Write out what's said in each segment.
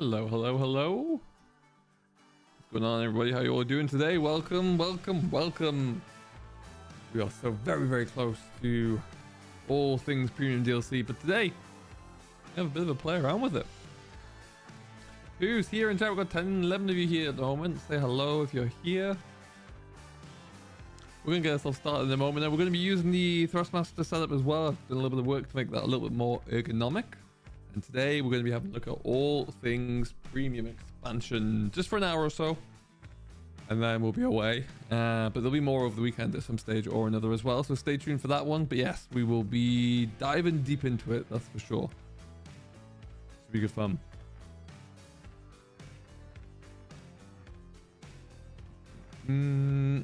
Hello, hello, hello. What's going on, everybody? How you all doing today? Welcome, welcome, welcome. We are so very, very close to all things premium DLC, but today we have a bit of a play around with it. Who's here in chat? We've got 10, 11 of you here at the moment. Say hello if you're here. We're going to get ourselves started in a moment. Now, we're going to be using the Thrustmaster setup as well. I've done a little bit of work to make that a little bit more ergonomic. And today we're going to be having a look at all things premium expansion just for an hour or so. And then we'll be away. But there'll be more over the weekend at some stage or another as well. So stay tuned for that one. But yes, we will be diving deep into it. That's for sure. Should be good fun.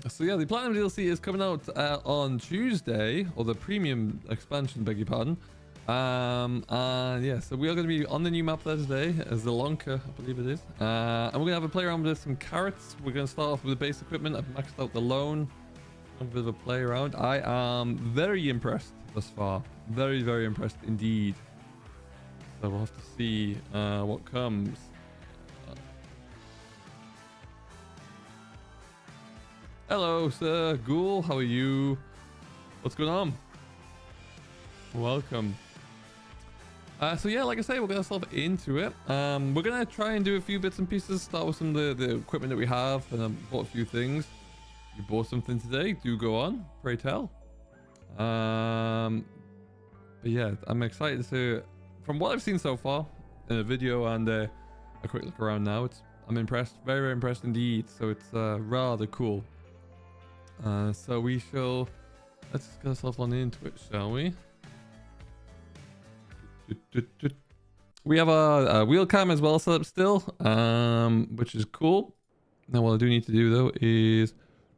So yeah, the Platinum DLC is coming out on Tuesday. Or the premium expansion, beg your pardon. And yeah, so we are going to be on the new map there today as the Lonka, I believe it is. And we're going to have a play around with some carrots. We're going to start off with the base equipment. I've maxed out the loan. A bit of a play around. I am very impressed thus far. Very, very impressed indeed. So we'll have to see what comes. Hello, Sir Ghoul. How are you? What's going on? Welcome. So yeah, like I say, we're going to start into it. We're going to try and do a few bits and pieces. Start with some of the equipment that we have. And I bought a few things. You bought something today. Do go on. Pray tell. But yeah, I'm excited to... From what I've seen so far in a video and a quick look around now, I'm impressed. Very, very impressed indeed. So it's rather cool. So we shall... Let's just get ourselves on into it, shall we? We have a wheel cam as well set up still, which is cool. Now what I do need to do though is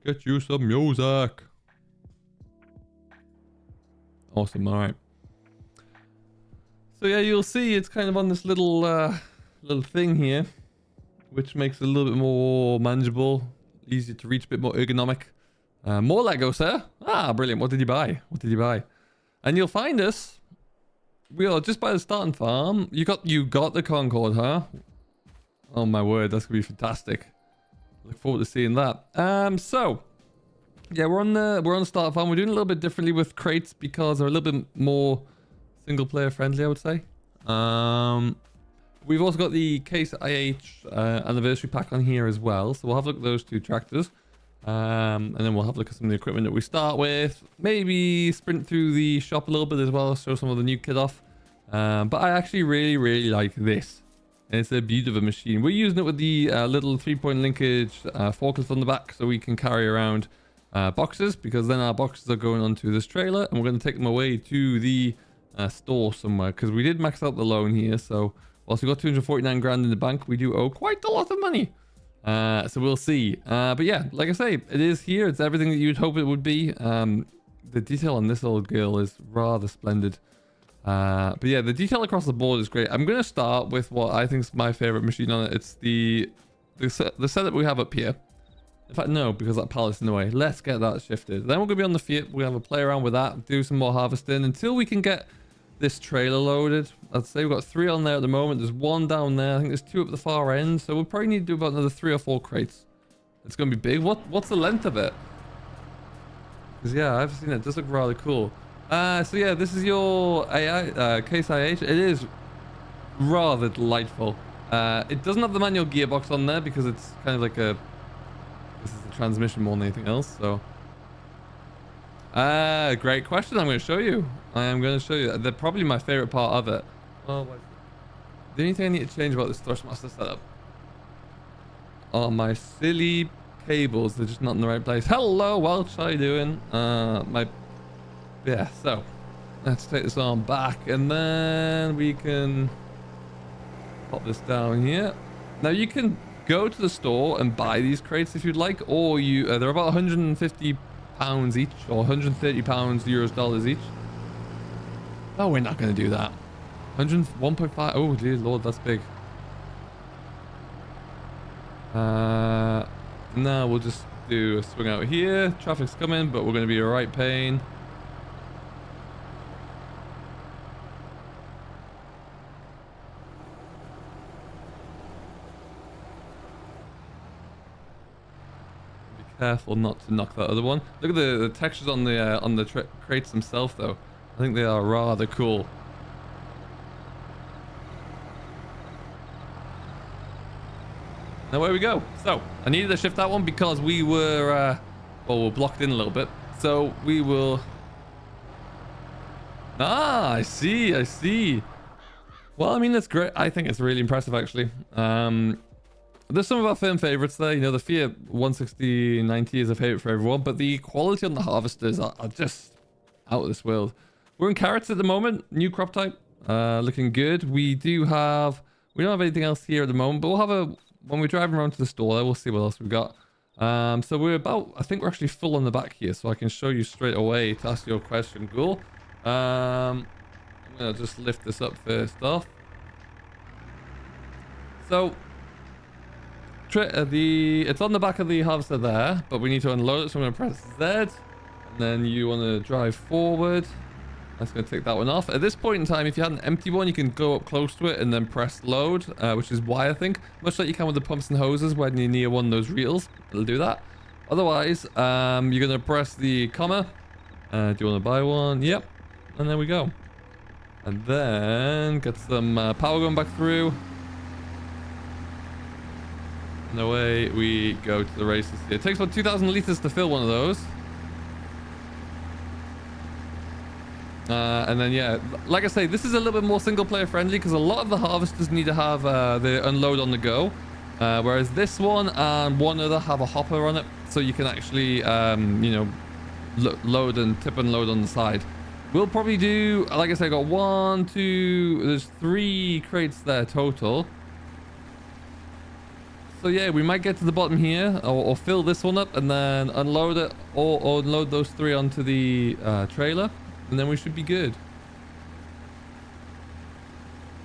get you some music. Awesome. All right. So yeah, you'll see it's kind of on this little little thing here, which makes it a little bit more manageable, easier to reach, a bit more ergonomic. More Lego, sir. Ah, brilliant. What did you buy? What did you buy? And you'll find us. We are just by the starting farm. You got the Concorde, huh? Oh my word, that's gonna be fantastic. Look forward to seeing that. So yeah, we're on the start farm. We're doing a little bit differently with crates because they're a little bit more single player friendly, I would say. We've also got the Case IH anniversary pack on here as well. So we'll have a look at those two tractors. And then we'll have a look at some of the equipment that we start with. Maybe sprint through the shop a little bit as well, show some of the new kit off. But I actually really like this. And it's a beauty of a machine. We're using it with the little 3-point linkage forklift on the back so we can carry around boxes, because then our boxes are going onto this trailer and we're going to take them away to the store somewhere, because we did max out the loan here. So whilst we got 249 grand in the bank, we do owe quite a lot of money. So we'll see. But yeah, like I say, it is here. It's everything that you'd hope it would be. The detail on this old girl is rather splendid. But yeah, the detail across the board is great. I'm going to start with what I think is my favorite machine on it. It's the setup we have up here. In fact, no, because that pallet's in the way. Let's get that shifted. Then we're going to be on the Fiat. We'll have a play around with that, do some more harvesting until we can get this trailer loaded. I'd say we've got 3 on there at the moment. There's 1 down there. I think there's 2 up the far end. So we'll probably need to do about another 3 or 4 crates. It's going to be big. What's the length of it? Because yeah, I've seen it. It does look rather cool. So yeah, this is your AI Case IH. It is rather delightful. It doesn't have the manual gearbox on there because it's kind of like this is the transmission more than anything else. So great question. I'm going to show you. I am going to show you. They're probably my favorite part of it. Oh, the only thing I need to change about this Thrustmaster setup are my silly cables. They're just not in the right place. Hello, Welch. How you doing? Yeah, so let's take this arm back and then we can pop this down here. Now you can go to the store and buy these crates if you'd like, or they're about 150 pounds each, or 130 pounds, euros, dollars each. No, we're not going to do that. 101.5. Oh dear lord, that's big. Now we'll just do a swing out here. Traffic's coming, but we're going to be a right pain. Careful not to knock that other one. Look at the textures on the crates themselves, though. I think they are rather cool. Now where we go. So I needed to shift that one because we were well, we're blocked in a little bit. So we will. Ah, I see. Well, I mean, that's great. I think it's really impressive, actually. There's some of our firm favorites there. You know, the Fiat 16090 is a favorite for everyone, but the quality on the harvesters are just out of this world. We're in carrots at the moment, new crop type, looking good. We don't have anything else here at the moment, but we'll have when we're driving around to the store there, we'll see what else we've got. So I think we're actually full on the back here, so I can show you straight away to ask your question, Ghoul. I'm gonna just lift this up first off. So it's on the back of the harvester there, but we need to unload it, so I'm going to press Z, and then you want to drive forward. That's going to take that one off. At this point in time, if you had an empty one, you can go up close to it and then press load, which is Y, I think, much like you can with the pumps and hoses when you're near one of those reels. It'll do that. Otherwise, you're going to press the comma. Do you want to buy one? Yep. And there we go. And then get some power going back through. And away we go to the races. It takes about 2,000 liters to fill one of those. And then, yeah, like I say, this is a little bit more single player friendly because a lot of the harvesters need to have the unload on the go. Whereas this one and one other have a hopper on it. So you can actually, you know, load and tip and load on the side. We'll probably do, like I said, I got there's 3 crates there total. So yeah, we might get to the bottom here or fill this one up and then unload it or unload those 3 onto the trailer, and then we should be good.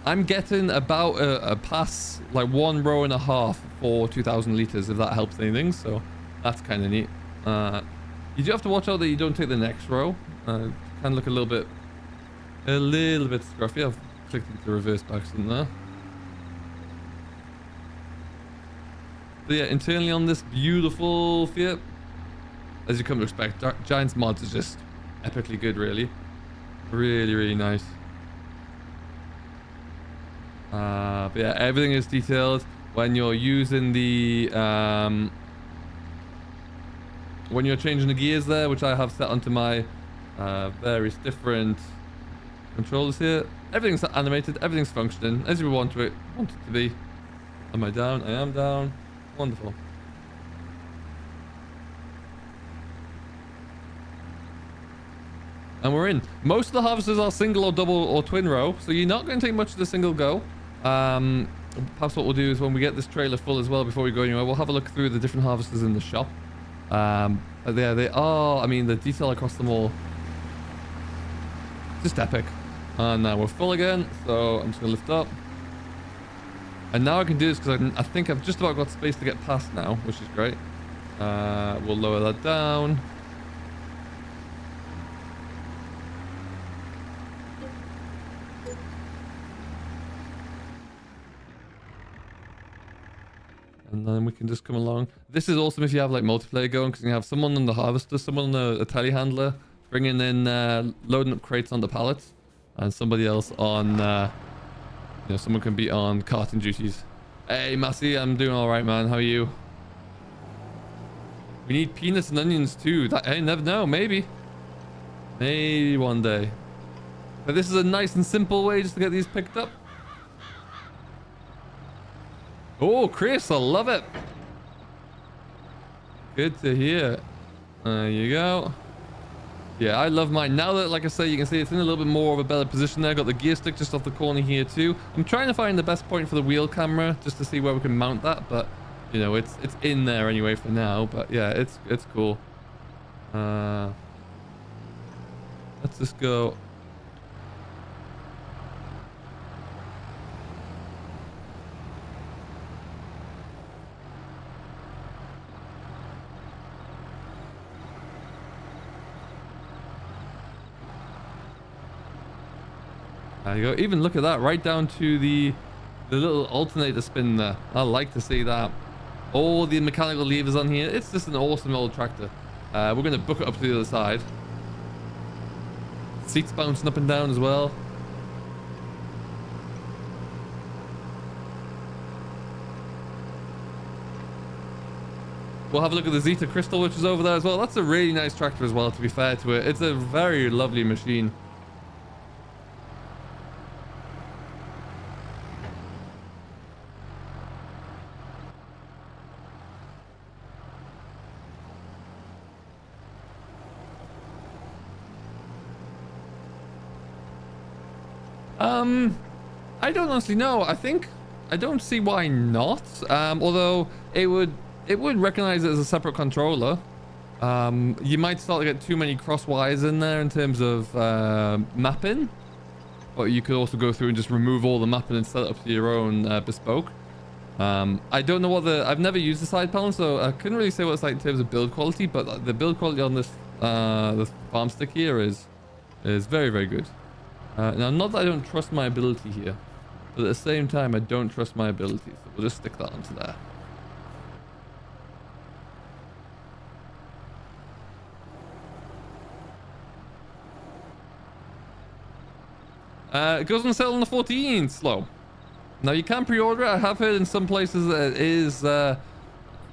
I'm getting about a pass, like 1.5 rows for 2,000 liters, if that helps anything. So that's kind of neat. You do have to watch out that you don't take the next row. Can look a little bit scruffy. I've clicked into reverse by accident there. But yeah, internally on this beautiful Fiat, as you come to expect, Giant's mods is just epically good, really. Really, really nice. But yeah, everything is detailed. When you're using the... when you're changing the gears there, which I have set onto my various different controllers here, everything's animated, everything's functioning as you want it to be. Am I down? I am down. Wonderful. And we're in. Most of the harvesters are single or double or twin row, so you're not going to take much of the single go. Perhaps what we'll do is when we get this trailer full as well, before we go anywhere, we'll have a look through the different harvesters in the shop. There they are. I mean, the detail across them all, just epic. And now we're full again, so I'm just gonna lift up. And now I can do this because I think I've just about got space to get past now, which is great. We'll lower that down. And then we can just come along. This is awesome if you have like multiplayer going, because you have someone on the harvester, someone on a telehandler, bringing in, loading up crates on the pallets, and somebody else on, you know, someone can be on carting duties. Hey, Massey, I'm doing all right, man. How are you? We need peanuts and onions too. I never know. Maybe one day. But this is a nice and simple way just to get these picked up. Oh, Chris, I love it. Good to hear. There you go. Yeah, I love mine. Now that, like I say, you can see it's in a little bit more of a better position there. Got the gear stick just off the corner here too. I'm trying to find the best point for the wheel camera just to see where we can mount that, but you know, it's in there anyway for now. But yeah, it's cool. Let's just go. There you go. Even look at that, right down to the little alternator spin there. I like to see that. All the mechanical levers on here. It's just an awesome old tractor. We're going to book it up to the other side. Seats bouncing up and down as well. We'll have a look at the Zeta Crystal, which is over there as well. That's a really nice tractor as well, to be fair to it. It's a very lovely machine. I don't honestly know. I don't see why not. Although it would recognize it as a separate controller. You might start to get too many cross wires in there in terms of mapping, but you could also go through and just remove all the mapping and set it up to your own bespoke. I don't know what I've never used the side panel, so I couldn't really say what it's like in terms of build quality, but the build quality on this the farm stick here is very, very good. Now, not that I don't trust my ability here, but at the same time I don't trust my ability, so we'll just stick that onto there. It goes on sale on the 14th, Slow. Now, you can pre-order it. I have heard in some places that it is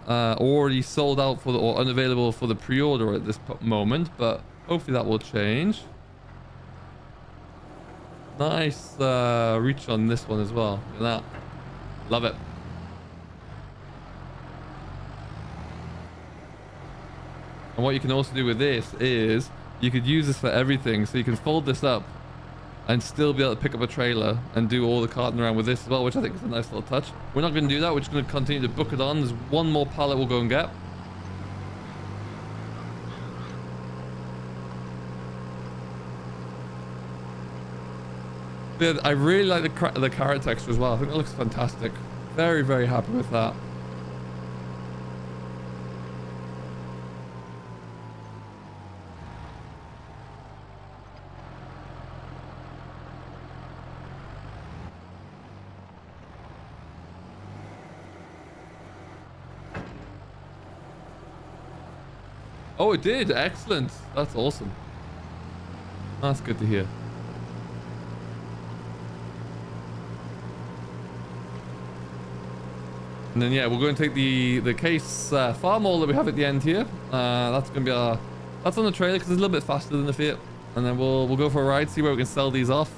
already sold out for or unavailable for the pre-order at this moment, but hopefully that will change. Nice reach on this one as well. Look at that. Love it. And what you can also do with this is you could use this for everything. So you can fold this up and still be able to pick up a trailer and do all the carting around with this as well, which I think is a nice little touch. We're not going to do that. We're just going to continue to book it on. There's one more pallet we'll go and get. Yeah, I really like the carrot texture as well. I think it looks fantastic. Very, very happy with that. Oh, it did. Excellent. That's awesome. That's good to hear. And then, yeah, we're going to take the case farm all that we have at the end here. That's going to be that's on the trailer because it's a little bit faster than the Fiat. And then we'll go for a ride, see where we can sell these off.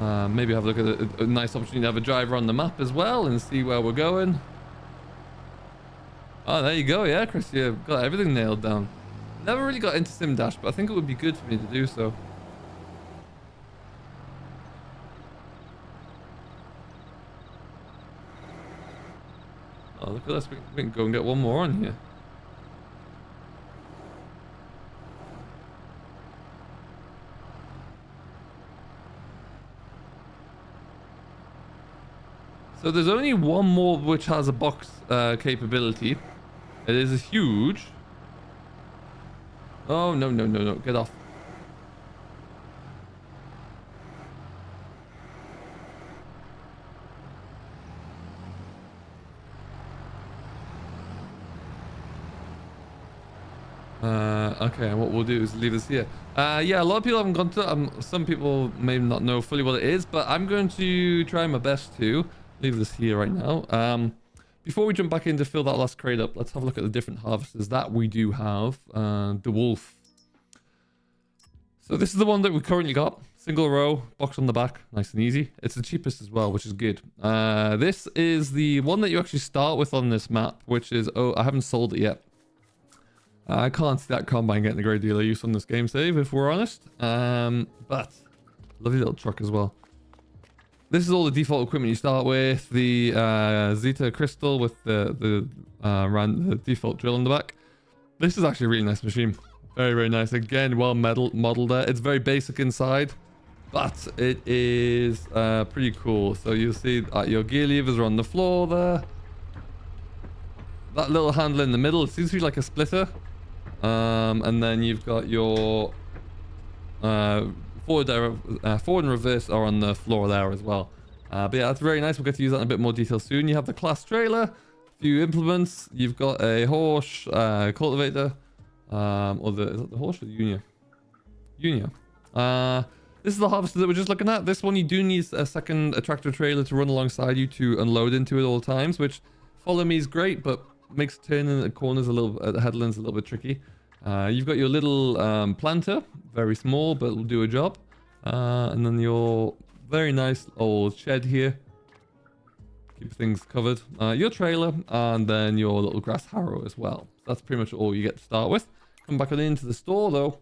Maybe have a look at a nice opportunity to have a driver on the map as well and see where we're going. Oh, there you go. Yeah, Chris, you've got everything nailed down. Never really got into Sim Dash, but I think it would be good for me to do so. Oh, look at this. We can go and get one more on here. So there's only one more which has a box capability. It is huge. Oh, no, no, no, no. Get off. Okay, what we'll do is leave this here. Yeah, a lot of people haven't gone to some people may not know fully what it is, but I'm going to try my best to leave this here right now. Before we jump back in to fill that last crate up, let's have a look at the different harvesters that we do have. The Wolf. So this is the one that we currently got. Single row, box on the back, nice and easy. It's the cheapest as well, which is good. This is the one that you actually start with on this map, which is, oh, I haven't sold it yet. I can't see that combine getting a great deal of use on this game save, if we're honest. But lovely little truck as well. This is all the default equipment you start with. The Zeta Crystal with the default drill on the back. This is actually a really nice machine. Very, very nice. Again, well modeled there. It's very basic inside, but it is pretty cool. So you'll see your gear levers are on the floor there. That little handle in the middle, it seems to be like a splitter. And then you've got your forward and reverse are on the floor there as well. But yeah, that's very nice. We'll get to use that in a bit more detail soon. You have the class trailer, few implements. You've got a horse cultivator, or is that the horse or the Unia? Unia. This is the harvester that we're just looking at. This one you do need a second tractor trailer to run alongside you to unload into at all times, which follow me is great, but makes turning the corners a little, the headlands a little bit tricky. You've got your little planter, very small, but will do a job. And then your very nice old shed here. Keep things covered. Your trailer, and then your little grass harrow as well. So that's pretty much all you get to start with. Come back on into the store though.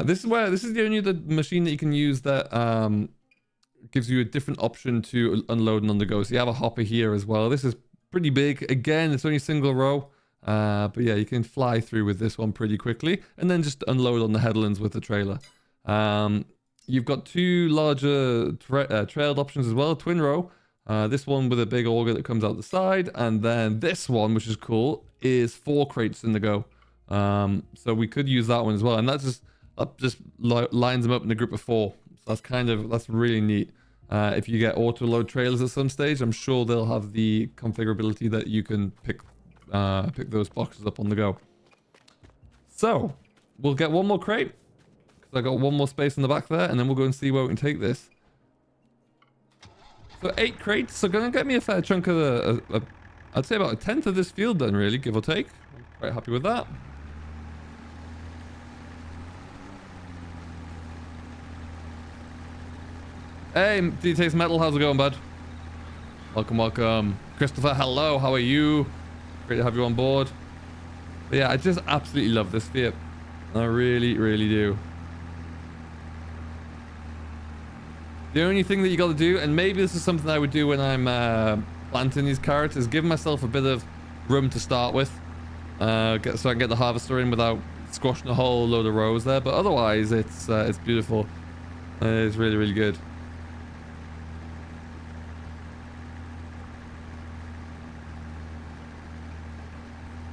This is the only other machine that you can use that gives you a different option to unload and on the go. So you have a hopper here as well. This is pretty big. Again, it's only single row. But yeah, you can fly through with this one pretty quickly. And then just unload on the headlands with the trailer. You've got two larger trailed options as well. Twin row. This one with a big auger that comes out the side. And then this one, which is cool, is 4 crates in the go. So we could use that one as well. And that just lines them up in a group of 4. So that's really neat. If you get auto load trailers at some stage, I'm sure they'll have the configurability that you can pick those boxes up on the go. So we'll get one more crate because I got one more space in the back there, and then we'll go and see where we can take this. So 8 crates, so gonna get me a fair chunk of I'd say about 1/10 of this field done, really, give or take. I'm quite happy with that. Hey, D-Taste Metal, how's it going, bud? Welcome, welcome. Christopher, hello, how are you? Great to have you on board. But yeah, I just absolutely love this Fiat. I really, really do. The only thing that you got to do, and maybe this is something I would do when I'm planting these carrots, is give myself a bit of room to start with. So I can get the harvester in without squashing a whole load of rows there. But otherwise, it's beautiful. It's really, really good.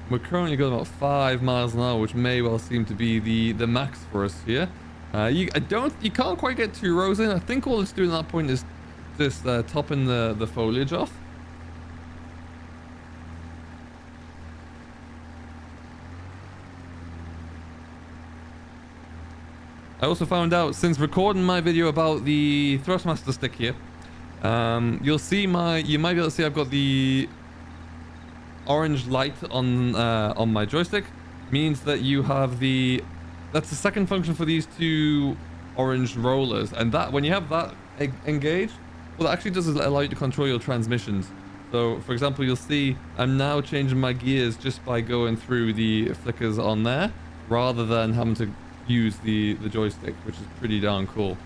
We're currently going about 5 miles an hour, which may well seem to be the max for us here. You can't quite get 2 rows in. I think all it's doing at that point is just topping the foliage off. I also found out since recording my video about the Thrustmaster stick here, you might be able to see I've got the orange light on my joystick. Means that you have that's the second function for these 2 orange rollers, and that when you have that engaged, what that actually does is allow you to control your transmissions. So for example, you'll see I'm now changing my gears just by going through the flickers on there rather than having to use the joystick, which is pretty darn cool.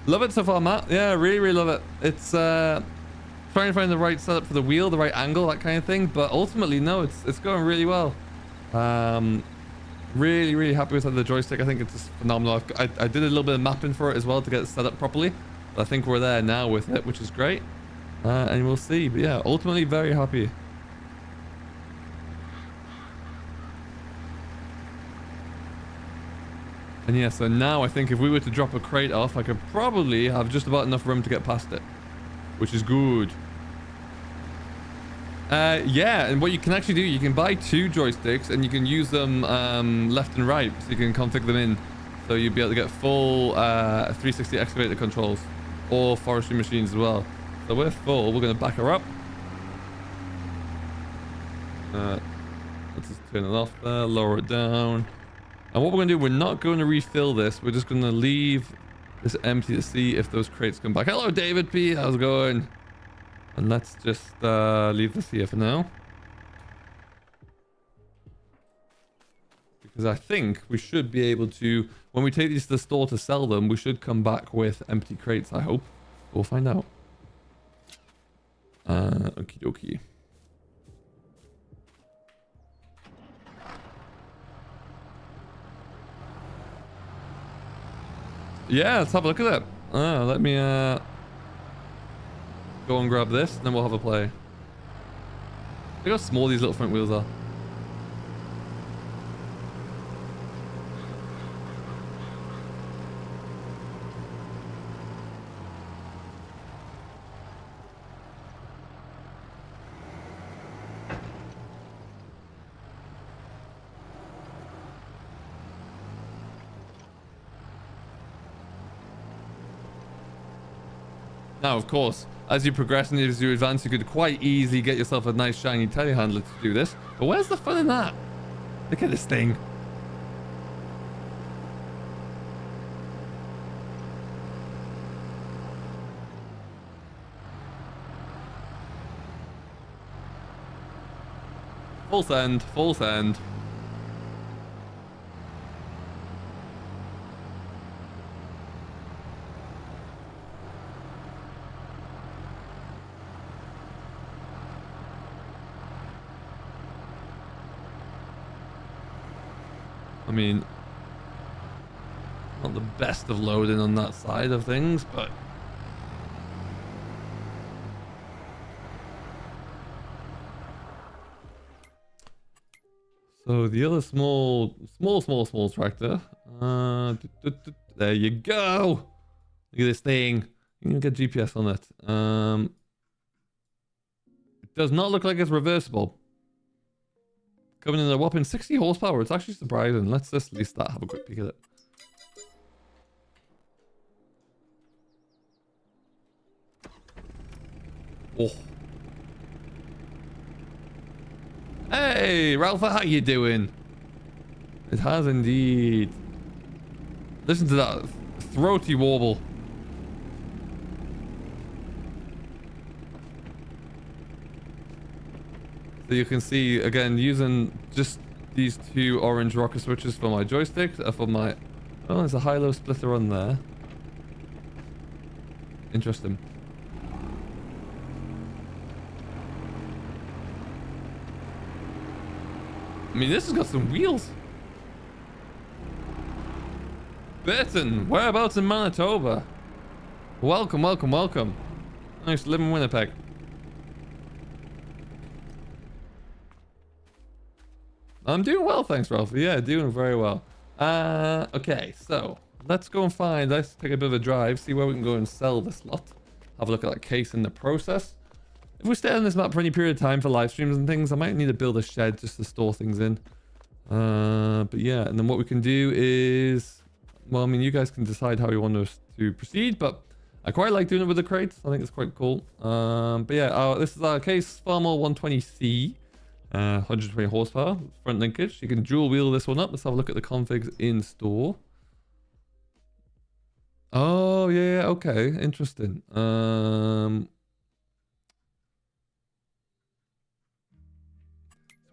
Love it so far, Matt. Yeah, really, really love it. It's trying to find the right setup for the wheel, the right angle, that kind of thing. But ultimately, no, it's going really well. Really, really happy with the joystick. I think it's just phenomenal. I did a little bit of mapping for it as well to get it set up properly. But I think we're there now with it, which is great. And we'll see. But yeah, ultimately very happy. And yeah, so now I think if we were to drop a crate off, I could probably have just about enough room to get past it, which is good. Yeah, and what you can actually do, you can buy 2 joysticks and you can use them left and right, so you can config them in. So you'll be able to get full 360 excavator controls, or forestry machines as well. So we're full, we're going to back her up. Let's just turn it off there, lower it down. And what we're going to do, we're not going to refill this. We're just going to leave this empty to see if those crates come back. Hello, David P. How's it going? And let's just leave this here for now. Because I think we should be able to, when we take these to the store to sell them, we should come back with empty crates, I hope. We'll find out. Okie dokie. Yeah, let's have a look at that. Let me go and grab this, and then we'll have a play. Look how small these little front wheels are. Now, of course, as you progress and as you advance, you could quite easily get yourself a nice shiny telehandler to do this. But where's the fun in that? Look at this thing. Full send, full send. I mean, not the best of loading on that side of things, but so the other small tractor. There you go. Look at this thing. You can get GPS on it. It does not look like it's reversible. Coming in a whopping 60 horsepower. It's actually surprising. Let's just at least have a quick peek at it. Oh. Hey, Ralph, how you doing? It has indeed. Listen to that throaty warble. So you can see, again, using just these two orange rocker switches for my joystick, for my... Oh, there's a high-low splitter on there. Interesting. I mean, this has got some wheels. Burton, whereabouts in Manitoba? Welcome, welcome, welcome. I used to live in Winnipeg. I'm doing well, thanks, Ralph. Yeah, doing very well. Okay, so let's go and let's take a bit of a drive, see where we can go and sell this lot. Have a look at that case in the process. If we stay on this map for any period of time for live streams and things, I might need to build a shed just to store things in. But yeah, and then what we can do is, well, I mean, you guys can decide how you want us to proceed, but I quite like doing it with the crates. I think it's quite cool. But yeah, this is our case Farmer 120C. 120 horsepower, front linkage. You can dual wheel this one up. Let's have a look at the configs in store. Oh, yeah, okay. Interesting.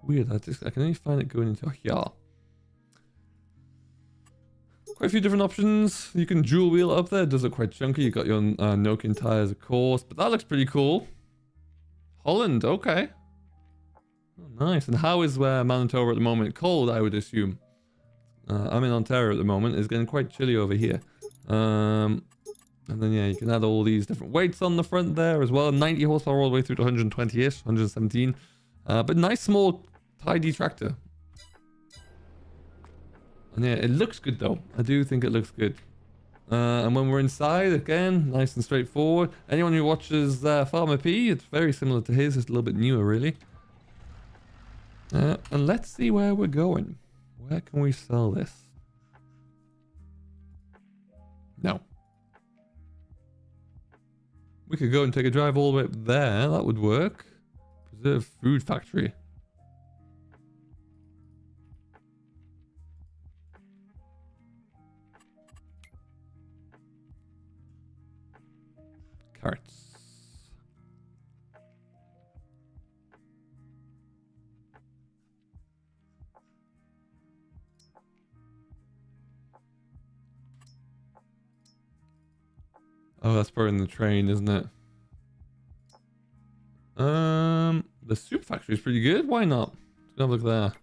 Weird. I can only find it going into here. Quite a few different options. You can dual wheel up there. It does look quite chunky. You got your Nokian tires, of course, but that looks pretty cool. Holland, okay. Oh, nice. And how is Manitoba at the moment? Cold, I would assume. I'm in Ontario at the moment. It's getting quite chilly over here. And then, yeah, you can add all these different weights on the front there as well. 90 horsepower all the way through to 120-ish, 117. But nice, small, tidy tractor. And yeah, it looks good, though. I do think it looks good. And when we're inside, again, nice and straightforward. Anyone who watches Farmer P, it's very similar to his. It's a little bit newer, really. And let's see where we're going. Where can we sell this? No. We could go and take a drive all the way up there. That would work. Preserve Food Factory. Carrots. Oh, that's probably in the train, isn't it? The soup factory is pretty good. Why not? Let's have a look there.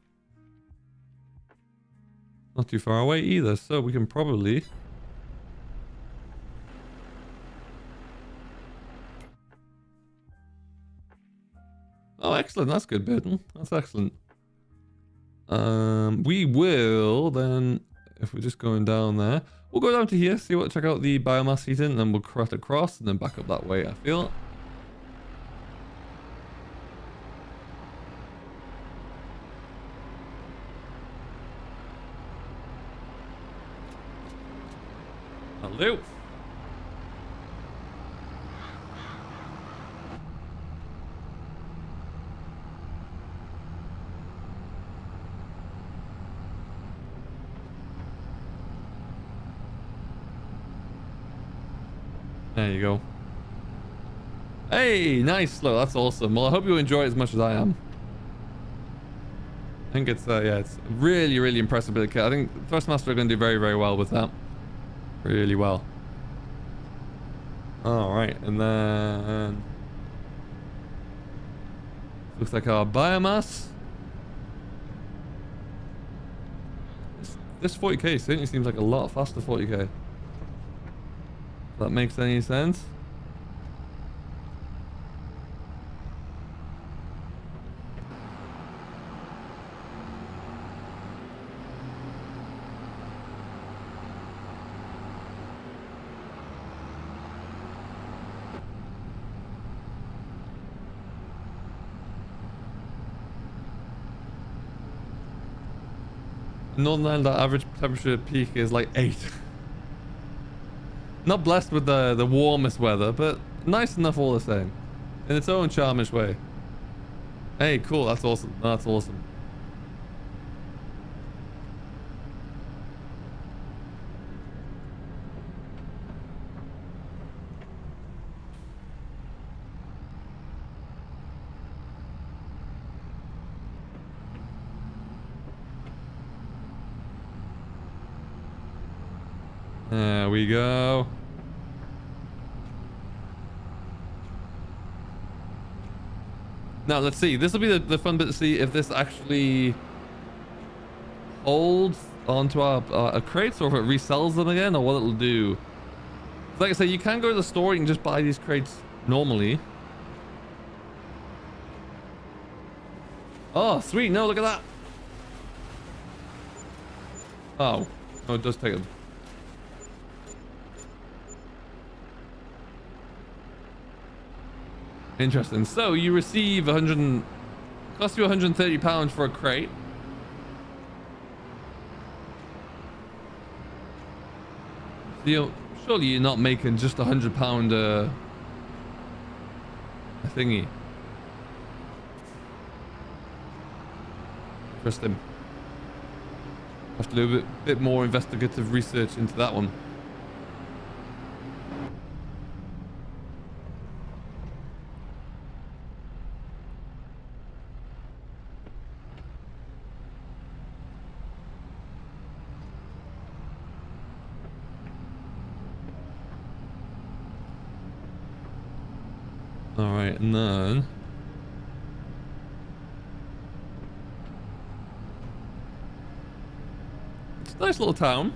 Not too far away either, so we can probably... Oh, excellent. That's good, Burton. That's excellent. We will then, if we're just going down there, we'll go down to here, check out the biomass heating, and then we'll cut across and then back up that way, I feel. Hello. There you go. Hey, nice slow. That's awesome. Well, I hope you enjoy it as much as I am. I think it's, yeah, it's really, really impressive bit of kit. I think Thrustmaster are going to do very, very well with that. Really well. Alright, and then... looks like our biomass. This 40k certainly seems like a lot faster 40k. If that makes any sense. Northern Ireland, the average temperature peak is like 8. Not blessed with the warmest weather, but nice enough all the same. In its own charmish way. Hey, cool, that's awesome. That's awesome. There we go. Now let's see. This will be the fun bit to see if this actually holds onto our crates, or if it resells them again, or what it'll do. Like I say, you can go to the store and just buy these crates normally. Oh, sweet. No, look at that. Oh, oh, it does take it. Interesting. So you receive cost you £130 for a crate. So surely you're not making just £100 a thingy. Interesting. Have to do a bit more investigative research into that one. Alright, and then... it's a nice little town.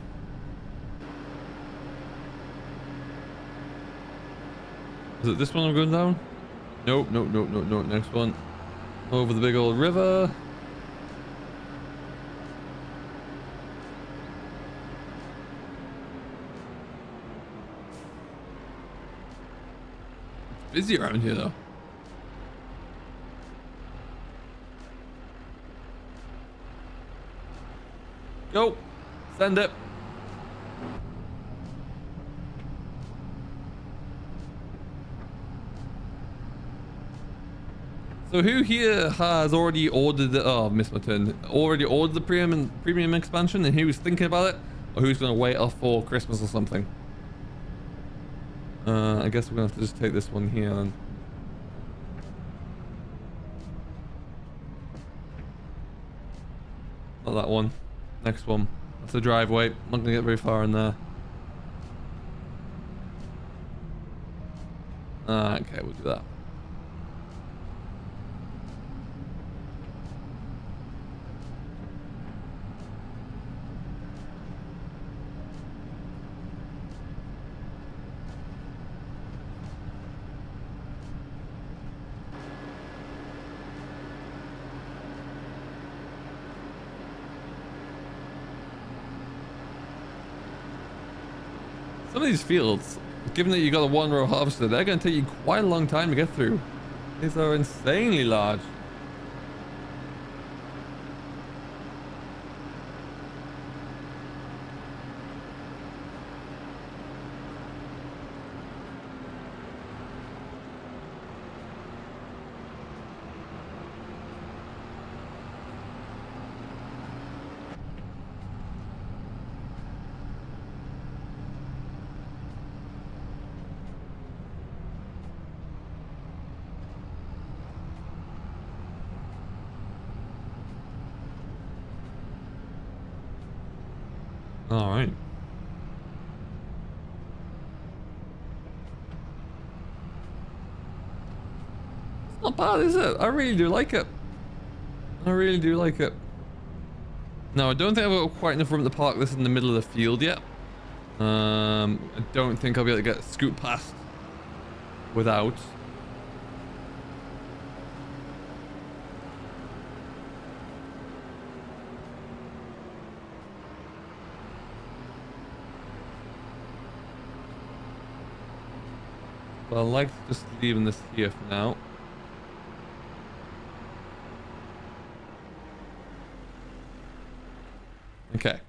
Is it this one I'm going down? Nope, nope, nope, nope, nope. Next one. Over the big old river. Busy around here though. Go. Send it. So who here has already ordered the, oh, missed my turn. Already ordered the premium expansion, and who's thinking about it? Or who's gonna wait off for Christmas or something? I guess we're gonna have to just take this one here then. Not that one. Next one. That's the driveway. I'm not gonna get very far in there. Okay, we'll do that. Some of these fields, given that you got a one-row harvester, they're going to take you quite a long time to get through. These are insanely large. All right. It's not bad, is it? I really do like it. I really do like it. Now, I don't think I've got quite enough room to park this in the middle of the field yet. I don't think I'll be able to get scoot past without. But I like just leaving this here for now. Okay.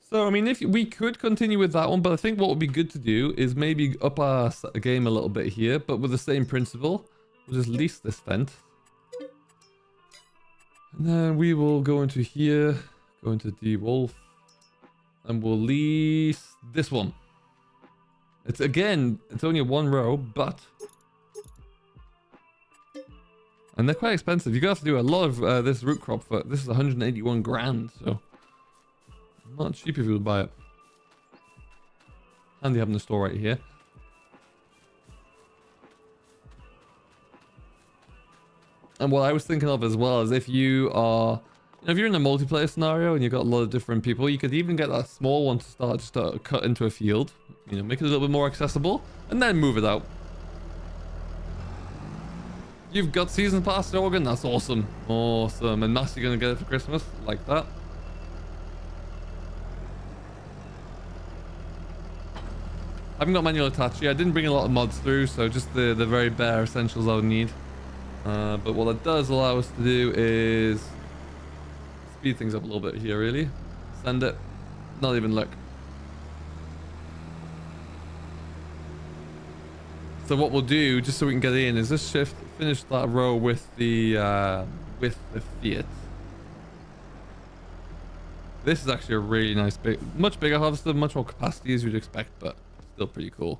So, I mean, if we could continue with that one, but I think what would be good to do is maybe up our game a little bit here, but with the same principle. We'll just lease this vent. And then we will go into here, go into D-Wolf, and we'll lease this one. It's again, it's only a one row, but... And they're quite expensive. You're going to have to do a lot of this root crop for... This is 181 grand, so... Not cheap if you would buy it. Handy having the store right here. And what I was thinking of as well is if you are... If you're in a multiplayer scenario and you've got a lot of different people, you could even get that small one to start just to cut into a field. You know, make it a little bit more accessible, and then move it out. You've got season pass in Oregon? That's awesome. Awesome. And Mass, you're going to get it for Christmas? Like that. I haven't got manual attach yet. I didn't bring a lot of mods through, so just the very bare essentials I would need. But what it does allow us to do is speed things up a little bit here, really. Send it. Not even look. So what we'll do, just so we can get in, is just finish that row with the Fiat. This is actually a really nice, much bigger harvester, much more capacity as you'd expect, but still pretty cool.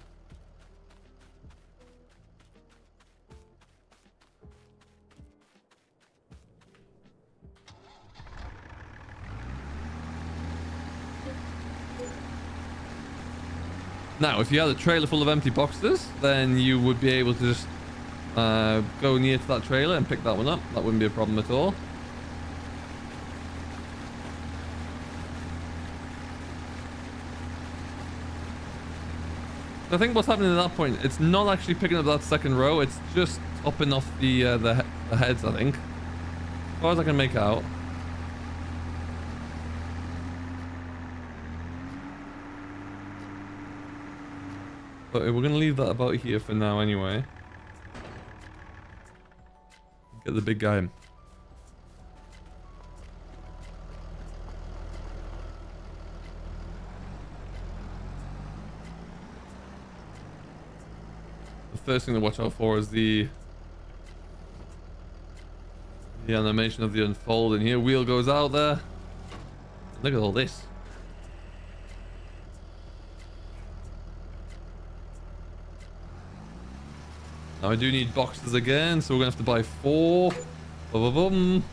Now, if you had a trailer full of empty boxes, then you would be able to just go near to that trailer and pick that one up. That wouldn't be a problem at all. I think what's happening at that point, it's not actually picking up that second row, it's just topping off the heads, I think. As far as I can make out. But we're going to leave that about here for now anyway. Get the big guy in. The first thing to watch out for is the animation of the unfolding here. Wheel goes out there. Look at all this. Now I do need boxes again, so we're gonna have to buy 4. Boom.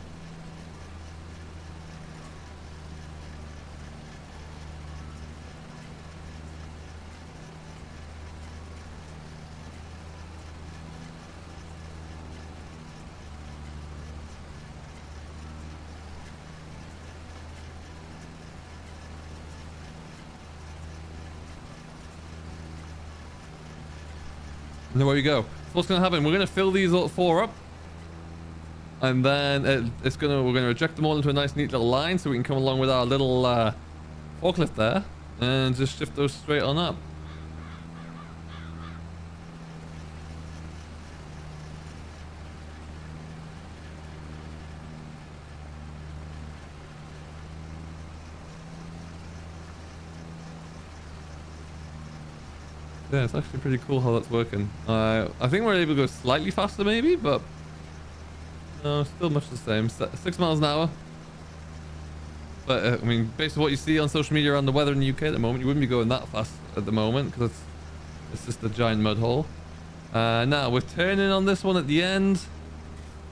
And there we go. What's going to happen? We're going to fill these all 4 up, and then we're going to eject them all into a nice neat little line, so we can come along with our little forklift there and just shift those straight on up. Yeah, it's actually pretty cool how that's working. I think we're able to go slightly faster maybe, but no, still much the same. 6 miles an hour. But I mean, based on what you see on social media around the weather in the UK at the moment, you wouldn't be going that fast at the moment because it's just a giant mud hole. Now we're turning on this one at the end.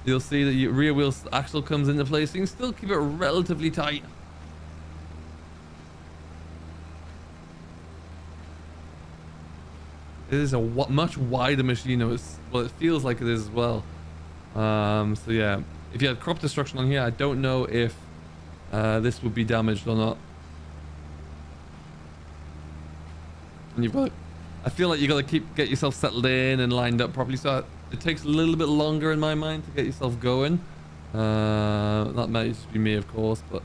You'll see that your rear wheel axle comes into place. So you can still keep it relatively tight. It is a much wider machine. Well, it feels like it is as well. So yeah, if you have crop destruction on here, I don't know if this would be damaged or not. And you've got, I feel like you got to get yourself settled in and lined up properly. So it takes a little bit longer in my mind to get yourself going. That might just be me, of course, but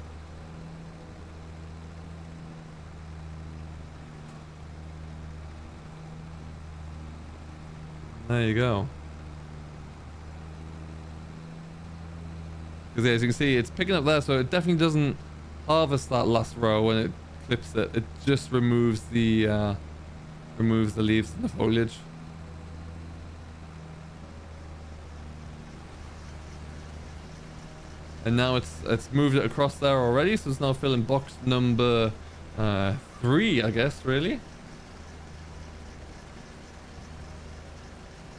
there you go. Because as you can see, it's picking up there, so it definitely doesn't harvest that last row when it clips it. It just removes the leaves and the foliage. And now it's moved it across there already, so it's now filling box number 3, I guess, really.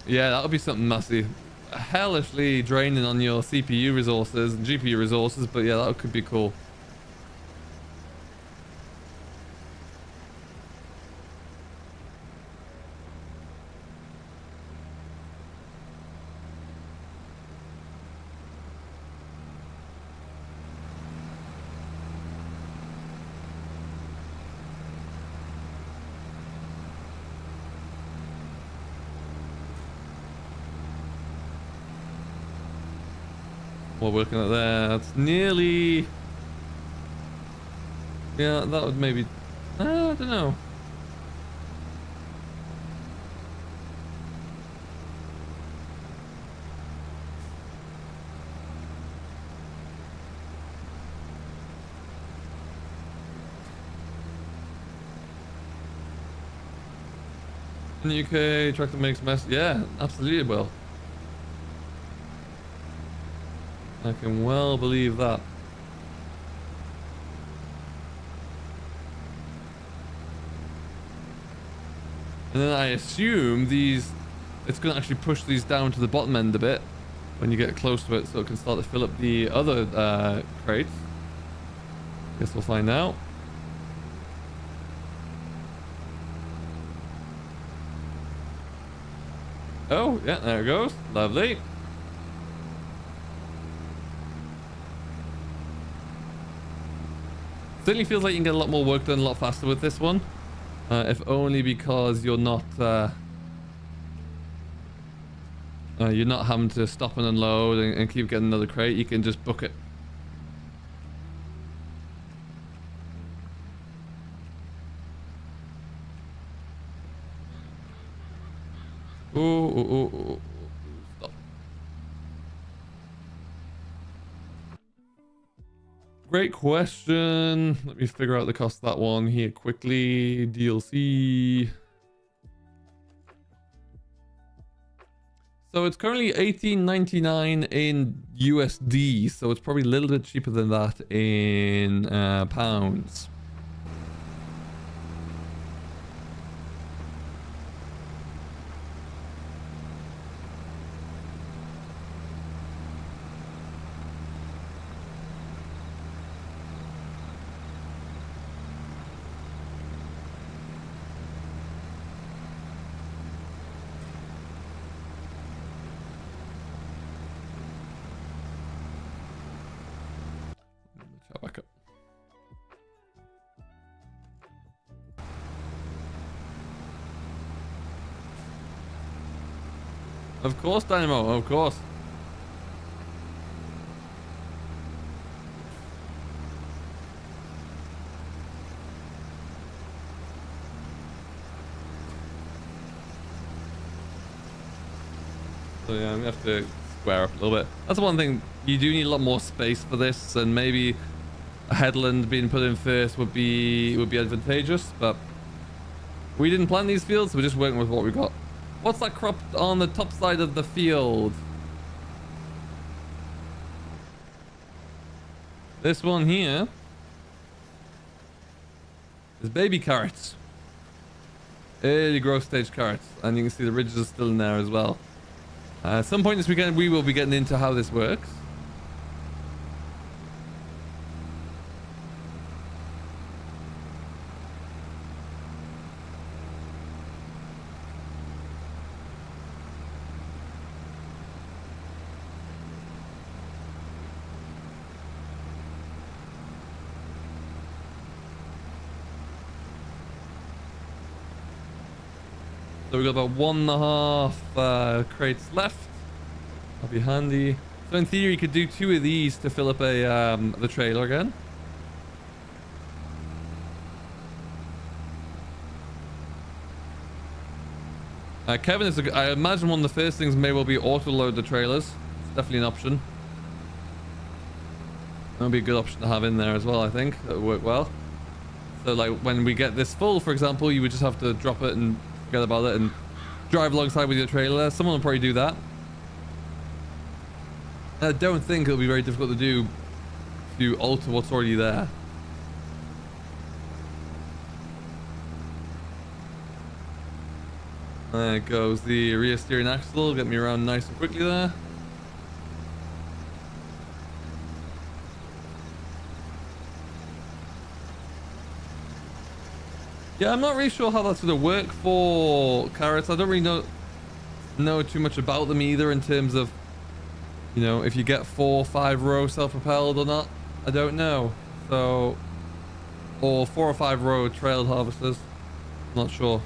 Yeah, that'll be something massive. Hellishly draining on your CPU resources and GPU resources, but yeah, that could be cool. We're working at there. That's nearly. Yeah, that would maybe. I don't know. In the UK, tractor makes mess. Yeah, absolutely will. I can well believe that. And then I assume it's going to actually push these down to the bottom end a bit when you get close to it, so it can start to fill up the other crates. Guess we'll find out. Oh, yeah, there it goes. Lovely. Certainly feels like you can get a lot more work done a lot faster with this one. If only because you're not having to stop and unload and keep getting another crate. You can just book it. Ooh. Stop. Great question. Let me figure out the cost of that one here quickly. DLC. So it's currently $18.99 in USD. So it's probably a little bit cheaper than that in pounds. Back up. Of course, Dynamo, of course. So yeah, I'm gonna have to square up a little bit. That's one thing, you do need a lot more space for this, and maybe a headland being put in first would be advantageous, but we didn't plan these fields, so we're just working with what we got. What's that crop on the top side of the field? This one here is baby carrots. Early growth stage carrots, and you can see the ridges are still in there as well. At some point this weekend we will be getting into how this works. So we've got about 1.5 crates left. That'll be handy. So in theory, you could do 2 of these to fill up the trailer again. Kevin, I imagine one of the first things may well be auto-load the trailers. It's definitely an option. That would be a good option to have in there as well, I think. That would work well. So like when we get this full, for example, you would just have to drop it and forget about it and drive alongside with your trailer. Someone will probably do that. I don't think it'll be very difficult to do to alter what's already there. There goes the rear steering axle. Get me around nice and quickly there. Yeah, I'm not really sure how that's going to work for carrots. I don't really know too much about them either in terms of, you know, if you get 4 or 5 row self-propelled or not. I don't know. So, or 4 or 5 row trailed harvesters. Not sure.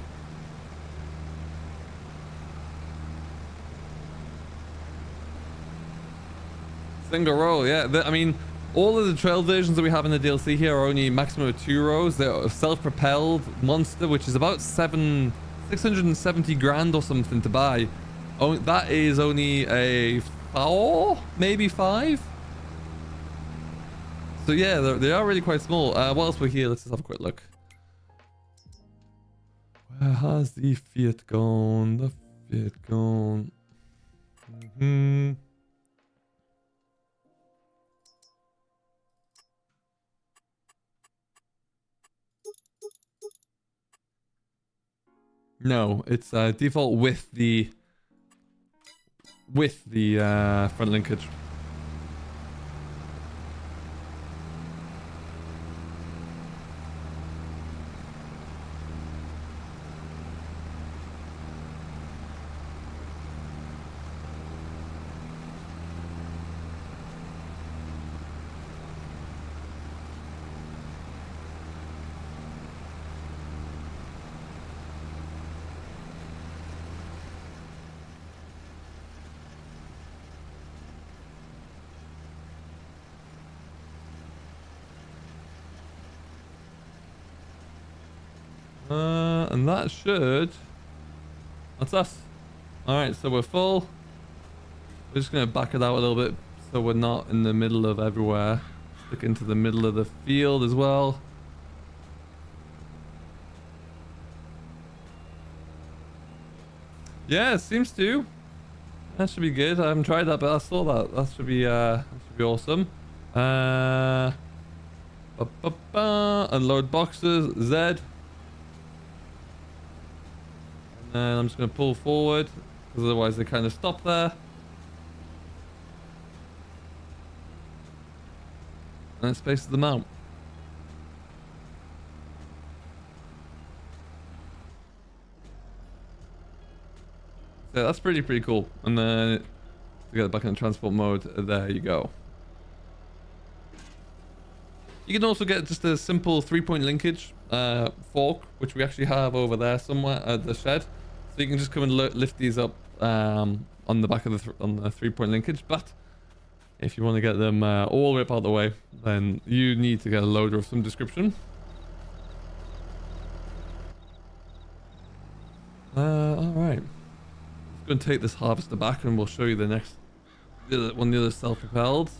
Single row, yeah. I mean, all of the trail versions that we have in the DLC here are only maximum of 2 rows. They're self-propelled monster, which is about 670 grand or something to buy. Oh, that is only a 4, maybe 5. So yeah, they are really quite small. Whilst we're here, let's just have a quick look. Where has the Fiat gone? The Fiat gone. No, it's default with the front linkage. And that should... That's us. Alright, so we're full. We're just going to back it out a little bit so we're not in the middle of everywhere. Stick into the middle of the field as well. Yeah, it seems to. That should be good. I haven't tried that, but I saw that. That should be awesome. Unload boxes. Z. And I'm just going to pull forward, because otherwise they kind of stop there. And it spaces them out. So that's pretty cool. And then to get it back in transport mode, there you go. You can also get just a simple 3-point linkage fork, which we actually have over there somewhere at the shed. So you can just come and lift these up on the back of the 3-point linkage. But if you want to get them all the way up out of the way, then you need to get a loader of some description. All right. I'm going to take this harvester back and we'll show you the next one, the other self-propelled.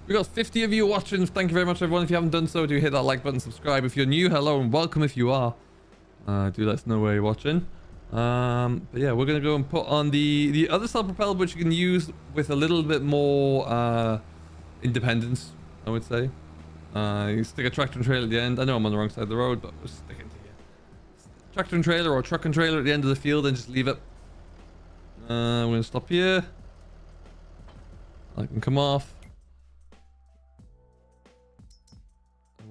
We got 50 of you watching. Thank you very much, everyone. If you haven't done so, do hit that like button, subscribe. If you're new, hello and welcome. If you are, do let us know where you're watching. But yeah, we're gonna go and put on the other self-propelled, which you can use with a little bit more independence, I would say. You stick a tractor and trailer at the end. I know I'm on the wrong side of the road, but we're sticking to here. Tractor and trailer or truck and trailer at the end of the field, and just leave it. We're gonna stop here. I can come off.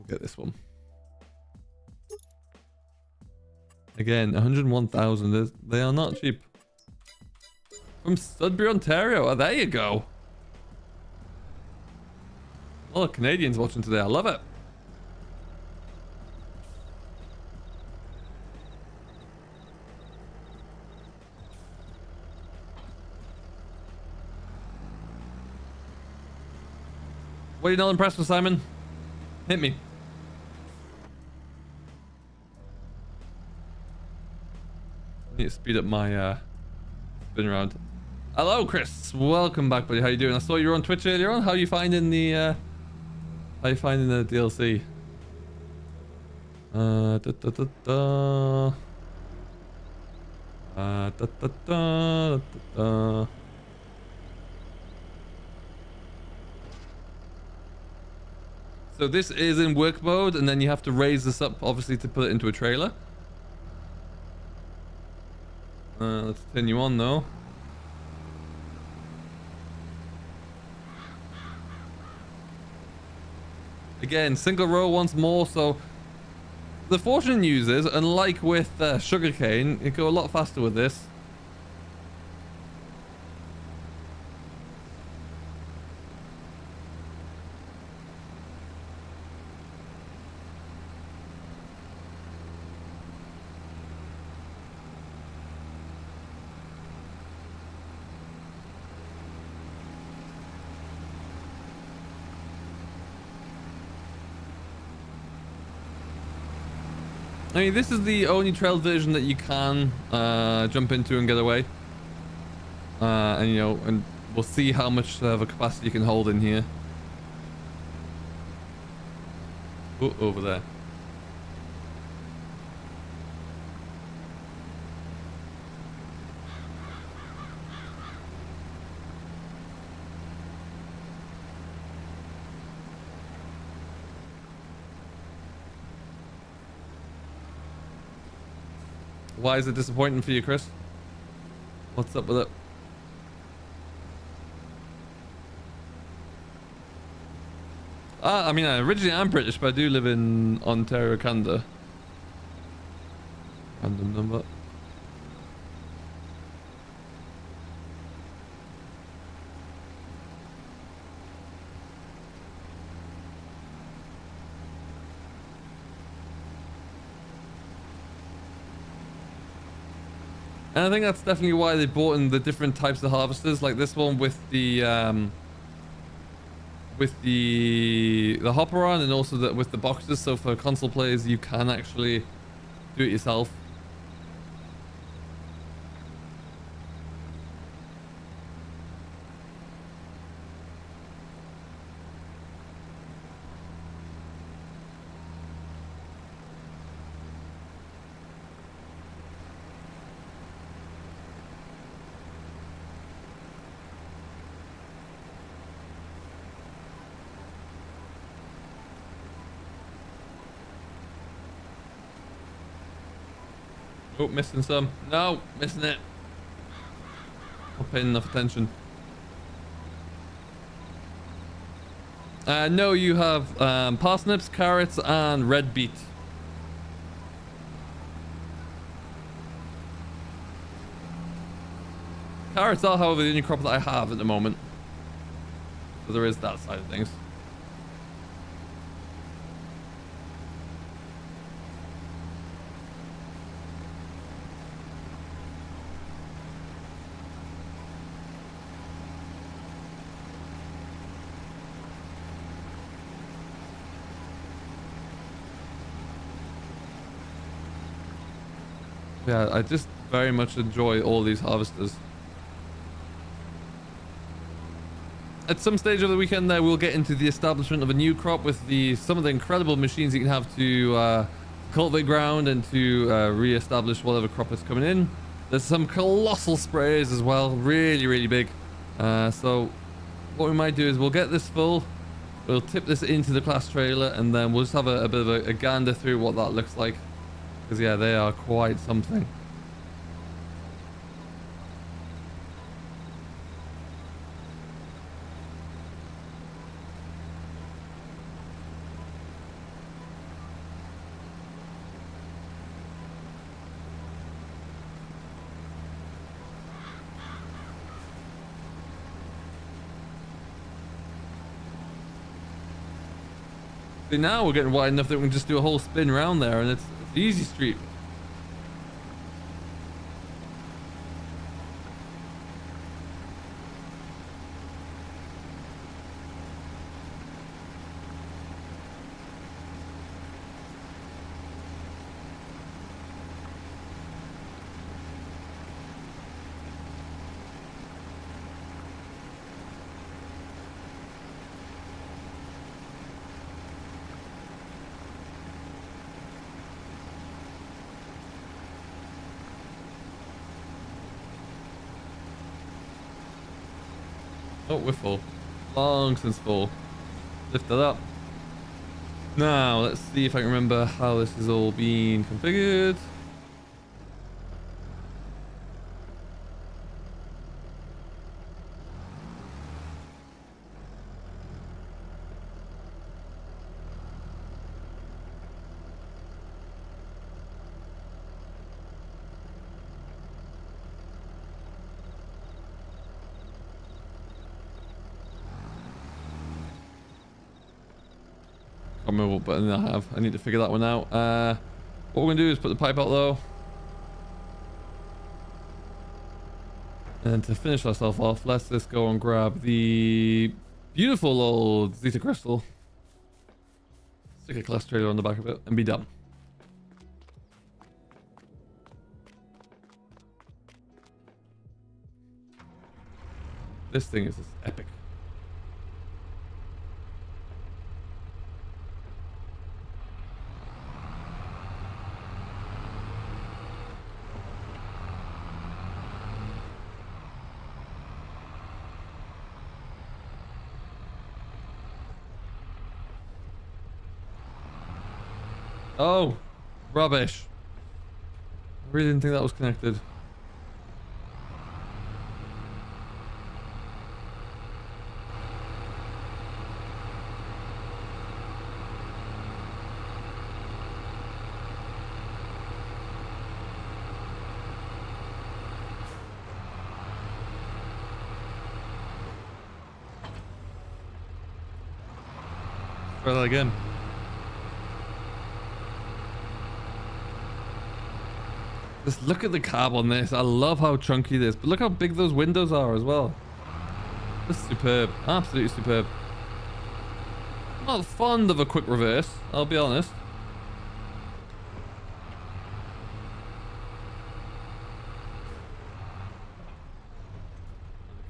Get this one again. 101,000. They are not cheap. From Sudbury, Ontario. Oh, there you go. Oh, Canadians watching today. I love it. What are you not impressed with, Simon? Hit me. I need to speed up my spin around. Hello, Chris. Welcome back, buddy. How you doing? I saw you were on Twitch earlier on. How are you finding the DLC? Da, da, da, da. Da, da, da, da, da. So this is in work mode, and then you have to raise this up, obviously, to put it into a trailer. Let's turn you on, though. Again, single row once more, so the fortune users, unlike with sugarcane, you go a lot faster with this. I mean, this is the only trail version that you can jump into and get away. And you know, and we'll see how much of a capacity you can hold in here. Oh, over there. Why is it disappointing for you, Chris? What's up with it? I mean, originally I'm British, but I do live in Ontario, Canada. Random number. And I think that's definitely why they brought in the different types of harvesters, like this one with the hopper on, and also with the boxes. So for console players, you can actually do it yourself. Oh, missing some. No, missing it. Not paying enough attention. No, you have parsnips, carrots, and red beet. Carrots are, however, the only crop that I have at the moment. So there is that side of things. Yeah, I just very much enjoy all these harvesters. At some stage of the weekend there, we'll get into the establishment of a new crop with some of the incredible machines you can have to cultivate ground and to re-establish whatever crop is coming in. There's some colossal sprayers as well, really, really big. So what we might do is we'll get this full, we'll tip this into the class trailer, and then we'll just have a bit of a gander through what that looks like. Because yeah, they are quite something. So now we're getting wide enough that we can just do a whole spin around there, and it's an easy street. Oh, we're full. Long since full. Lift it up. Now, let's see if I can remember how this is all being configured. I can't remember what button I have. I need to figure that one out. What we're going to do is put the pipe out though. And to finish ourselves off, let's just go and grab the beautiful old Zeta Crystal. Stick a class trailer on the back of it and be done. This thing is just epic. Oh, rubbish. I really didn't think that was connected. Try that again. Just look at the cab on this. I love how chunky it is, but look how big those windows are as well. This is superb. Absolutely superb. I'm not fond of a quick reverse, I'll be honest.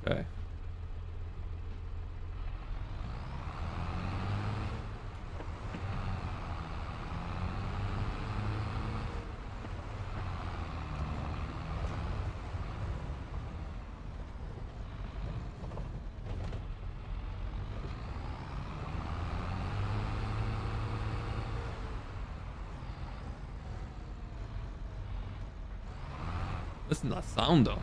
Okay. Listen to that sound though.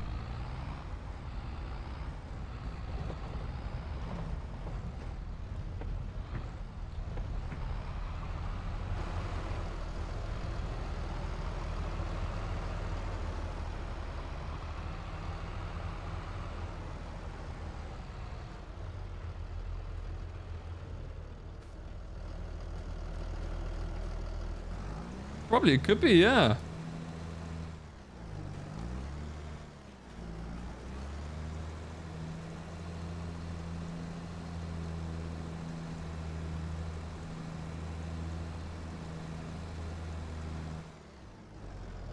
Probably it could be, yeah.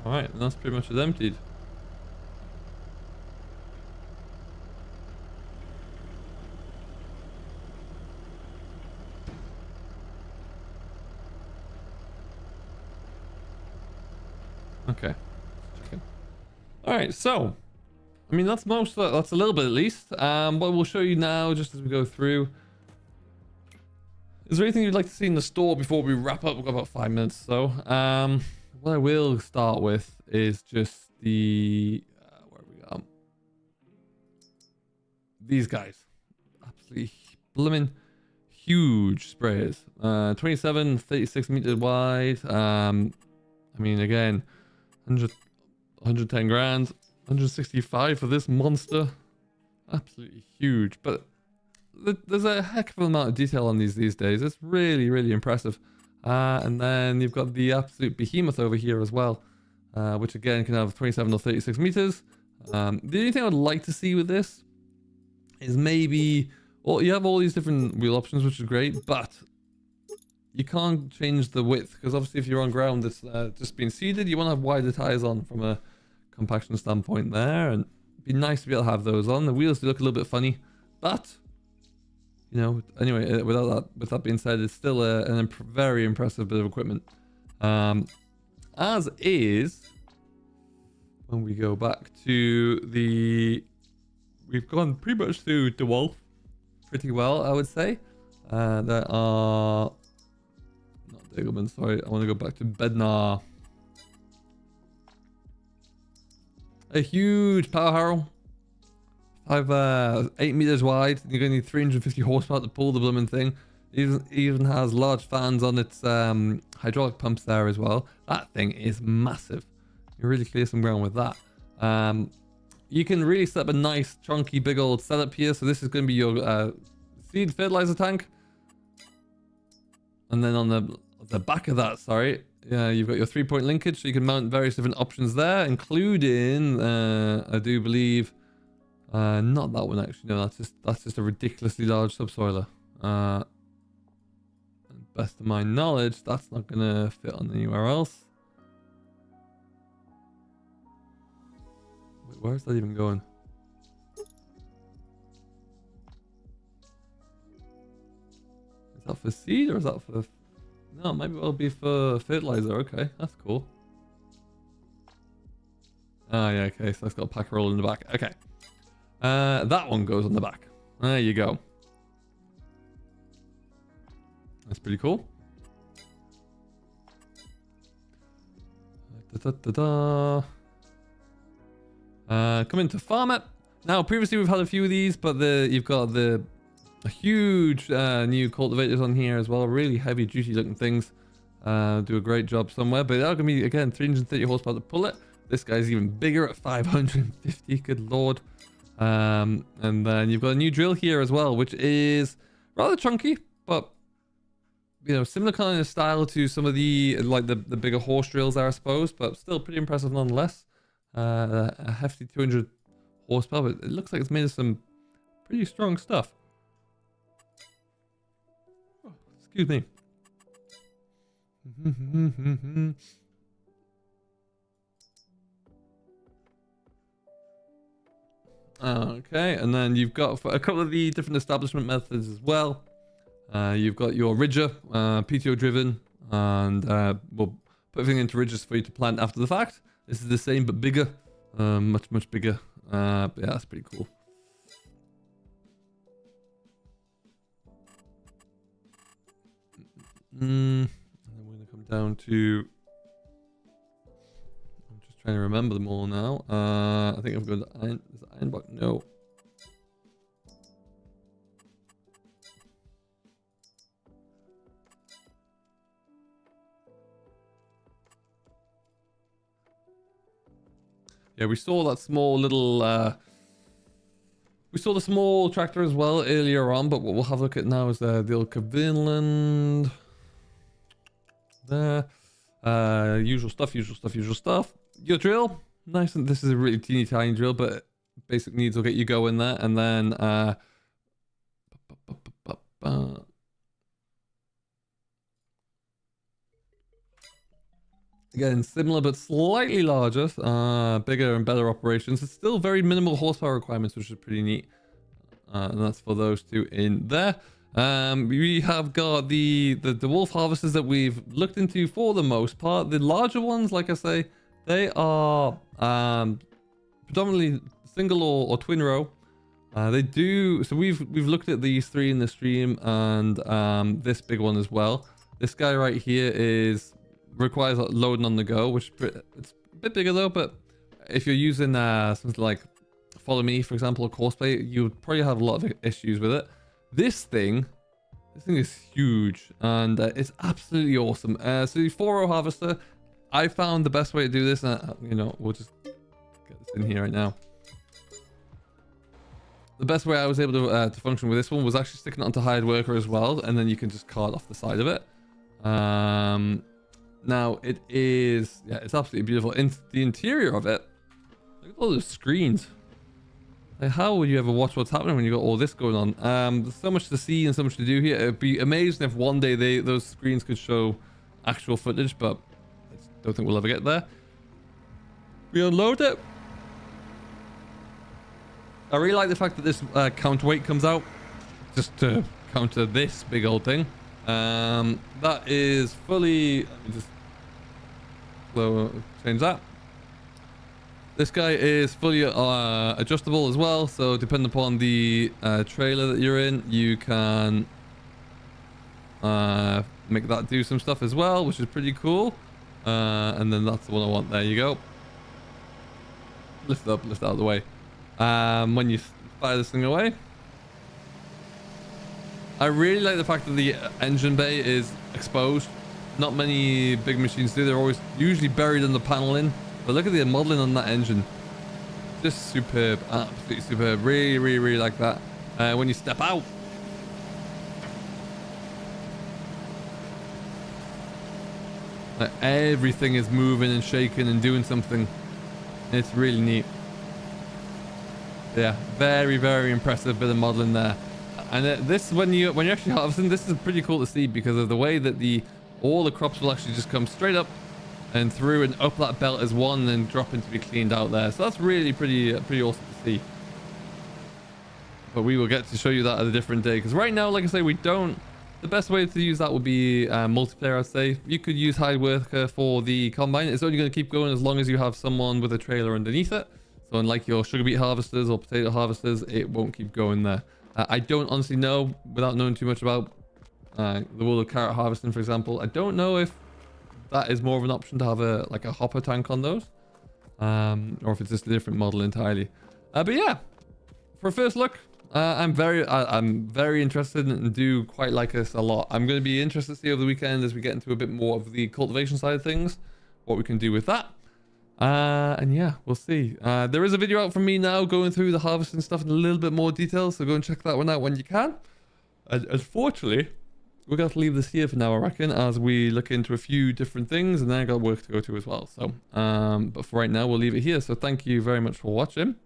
Alright, and that's pretty much it emptied. Okay. Alright, so I mean that's most of it. That's a little bit at least. But we'll show you now just as we go through. Is there anything you'd like to see in the store before we wrap up? We've got about 5 minutes or so. What I will start with is just the where we go. These guys, absolutely blooming huge sprayers. 27, 36 meters wide. I mean, again, 110 grand, 165 for this monster. Absolutely huge. But there's a heck of an amount of detail on these days. It's really, really impressive. And then you've got the absolute behemoth over here as well, which again can have 27 or 36 meters. The only thing I would like to see with this is maybe, well, you have all these different wheel options, which is great, but you can't change the width, because obviously if you're on ground that's just been seeded, you want to have wider tires on from a compaction standpoint there, and it'd be nice to be able to have those on. The wheels do look a little bit funny, but you know, anyway, with that being said, it's still a very impressive bit of equipment. As is, when we go back to we've gone pretty much through DeWolf pretty well, I would say. There are, not Degelman, sorry, I want to go back to Bednar. A huge power harrow. 8 meters wide. You're going to need 350 horsepower to pull the blooming thing. It even has large fans on its hydraulic pumps there as well. That thing is massive. You really clear some ground with that. You can really set up a nice, chunky, big old setup here. So this is going to be your seed fertilizer tank. And then on the back of that, sorry, you've got your 3-point linkage. So you can mount various different options there, including, I do believe, not that one actually. No, that's just a ridiculously large subsoiler. Best of my knowledge, that's not gonna fit on anywhere else. Wait, where is that even going? Is that for seed or is that for? No, maybe it'll be for fertilizer. Okay, that's cool. Ah, yeah. Okay, so it's got a pack roll in the back. Okay. That one goes on the back. There you go. That's pretty cool. Coming to farm it. Now, previously we've had a few of these, but you've got a huge new cultivators on here as well. Really heavy duty looking things. Do a great job somewhere, but they're going to be, again, 330 horsepower to pull it. This guy's even bigger at 550. Good lord. And then you've got a new drill here as well, which is rather chunky, but you know, similar kind of style to some of the the bigger horse drills there, I suppose, but still pretty impressive nonetheless. A hefty 200 horsepower, but it looks like it's made of some pretty strong stuff. Oh, excuse me. Okay, and then you've got a couple of the different establishment methods as well. You've got your ridger, PTO driven, and we'll put everything into ridges for you to plant after the fact. This is the same but bigger, much bigger. But yeah, that's pretty cool. And then we're gonna come down to. I'm just trying to remember them all now. I think I've got iron. Is it iron block? No. Yeah, we saw that small little, we saw the small tractor as well earlier on, but what we'll have a look at now is the old Vinland. There. Usual stuff. Your drill. Nice, and this is a really teeny tiny drill, but basic needs will get you going there. And then, again, similar but slightly larger, bigger and better operations. It's still very minimal horsepower requirements, which is pretty neat. And that's for those two in there. We have got the wolf harvesters that we've looked into for the most part. The larger ones, like I say, they are predominantly single or twin row. They do, so we've looked at these three in the stream, and this big one as well. This guy right here requires loading on the go, which it's a bit bigger though, but if you're using something like Follow Me, for example, or Courseplay, you would probably have a lot of issues with it. This thing is huge, and it's absolutely awesome. So the 4-row harvester, I found the best way to do this, and you know, we'll just get this in here right now. the best way I was able to function with this one was actually sticking it onto hired worker as well, and then you can just card off the side of it. Now it is, yeah, it's absolutely beautiful. In the interior of it, look at all those screens. Like, how would you ever watch what's happening when you got all this going on? There's so much to see and so much to do here. It'd be amazing if one day those screens could show actual footage, but I don't think we'll ever get there. We unload it. I really like the fact that this counterweight comes out just to counter this big old thing. That is fully, let me just change that. This guy is fully adjustable as well, so depending upon the trailer that you're in, you can make that do some stuff as well, which is pretty cool. And then that's the one I want. There you go. Lift it up, lift it out of the way. When you fire this thing away, I really like the fact that the engine bay is exposed. Not many big machines do. They're always usually buried in the paneling. But look at the modeling on that engine. Just superb. Absolutely superb. Really, really, really like that. When you step out, like, everything is moving and shaking and doing something. It's really neat. Yeah, very, very impressive bit of modeling there. And this, when you're actually harvesting, this is pretty cool to see because of the way that all the crops will actually just come straight up and through and up that belt as one and then drop in to be cleaned out there. So that's really pretty awesome to see. But we will get to show you that at a different day, because right now, like I say, we don't. The best way to use that would be multiplayer, I'd say. You could use hired worker for the combine. It's only going to keep going as long as you have someone with a trailer underneath it. So unlike your sugar beet harvesters or potato harvesters, it won't keep going there. I don't honestly know, without knowing too much about the world of carrot harvesting, for example. I don't know if that is more of an option to have a hopper tank on those, or if it's just a different model entirely. But yeah, for a first look, I'm very interested and do quite like this a lot. I'm going to be interested to see over the weekend as we get into a bit more of the cultivation side of things, what we can do with that. And yeah, we'll see. There is a video out from me now going through the harvesting stuff in a little bit more detail, so go and check that one out when you can. Unfortunately, we're going to leave this here for now, I reckon, as we look into a few different things, and then I got work to go to as well. So, but for right now, we'll leave it here. So thank you very much for watching.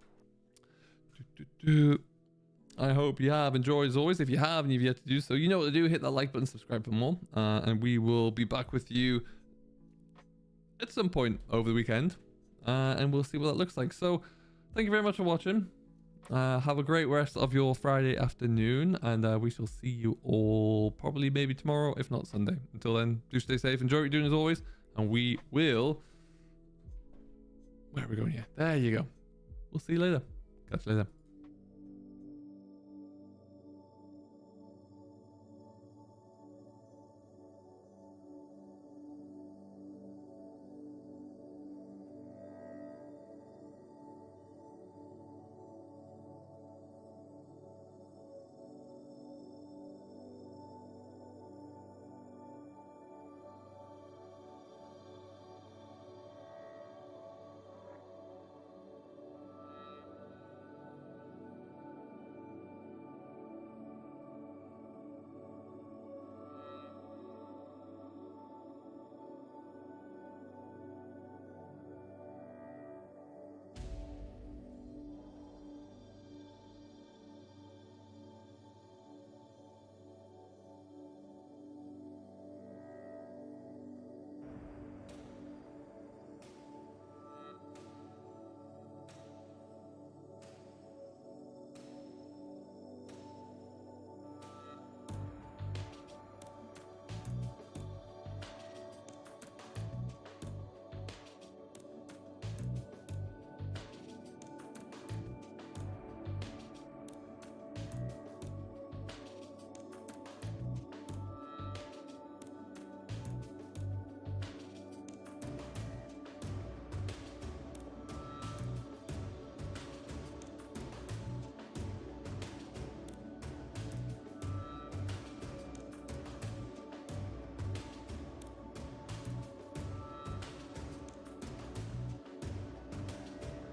I hope you have enjoyed as always. If you have and you've yet to do so, you know what to do. Hit that like button, subscribe for more, and we will be back with you at some point over the weekend, and we'll see what that looks like. So thank you very much for watching. Have a great rest of your Friday afternoon, and we shall see you all probably maybe tomorrow, if not Sunday. Until then, do stay safe, enjoy what you're doing as always, and we will, where are we going here? There you go. We'll see you later. Catch you later.